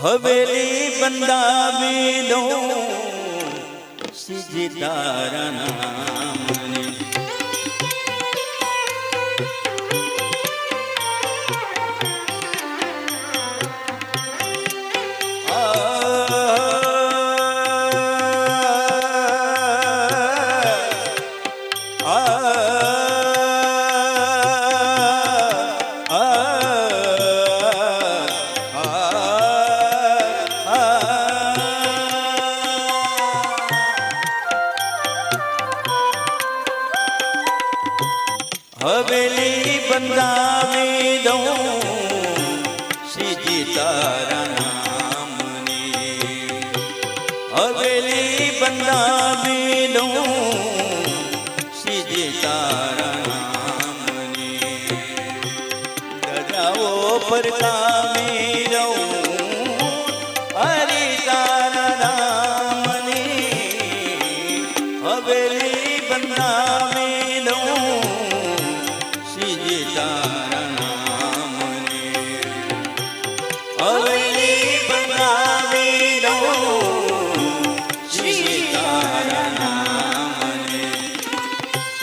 હવેલી બંધાવી દઉં સીજી તારા નામની. હવેલી બંધાવી દઉં સીજી તારા નામની. હવેલી બંધાવી દઉં સીજી તારા નામની. દજાઓ પર કામી રહું હરી તારા નામની. હવેલી બંધાવી દઉં તારા નામની. હવેલી બંધાવી દઉં શ્રી તારા નામની.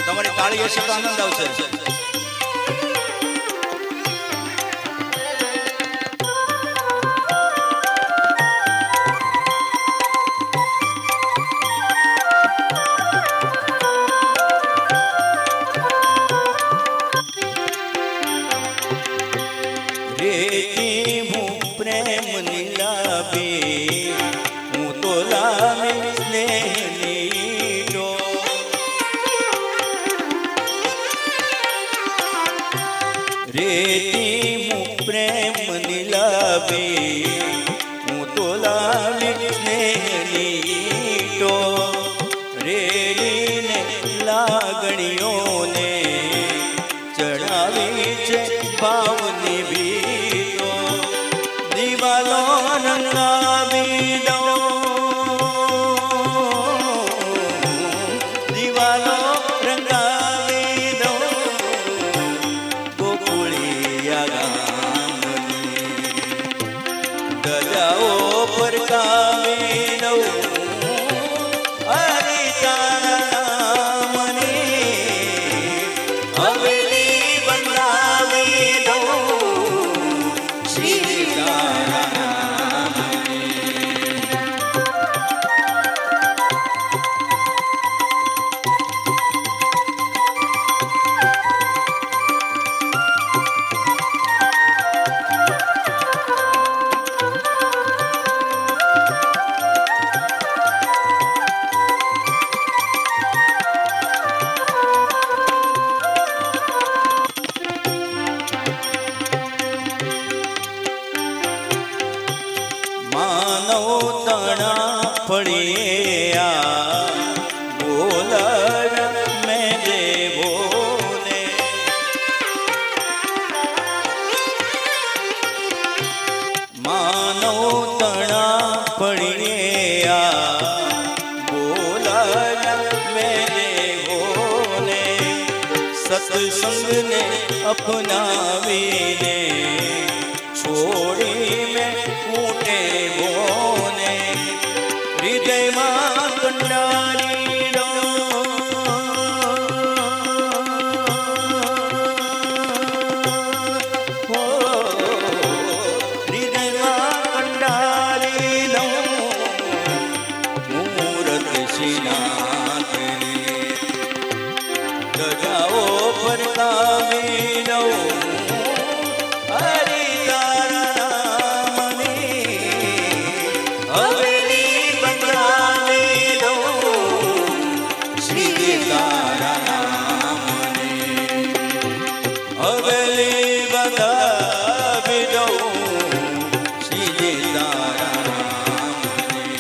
તમારી તાળી હશે તો આનંદ આવશે. રેતી હું પ્રેમ નીલાવી હું તો લાવી સ્નેહની ડો. રેતી હું પ્રેમ નીલાવી હું તો લાવી સ્નેહની ડો. રેડીને લાગણીઓને ચડાવી છે ભાવની ભીતો. દિવાલો રંગાવી દઉં દિવાલો રંગાવી દઉં ગોકુળિયા ગામની. દજાઓ પર કાવી દઉં હરી તારા નામની. હવેલી બંધાવી દઉં શ્રી તારા નામની. માનવ તણા ફળીએ આ બોલર મેં દેવોને. માનવ તણા ફળીએ આ બોલર મેં દેવોને. સત્સંગને અપનાવીને છોડી મેં ઊંટે બોને. હૃદયમાં કંડારી દો હૃદયમાં કંડારી દઉં મૂરત શ્રીનાથની. દજાઓ પર કાવી દઉં હરી તારા નામની. હવેલી બંધાવી દઉં શ્રી તારા નામની. હવેલી બંધાવી દઉં શ્રી તારા નામની.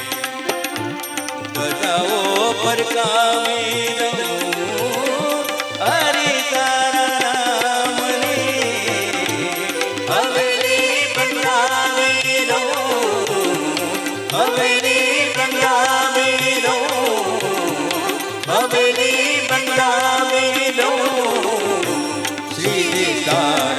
દજાઓ પર કાવી દઉં હરી તારા નામની. હવેલી શ્રીજી તારા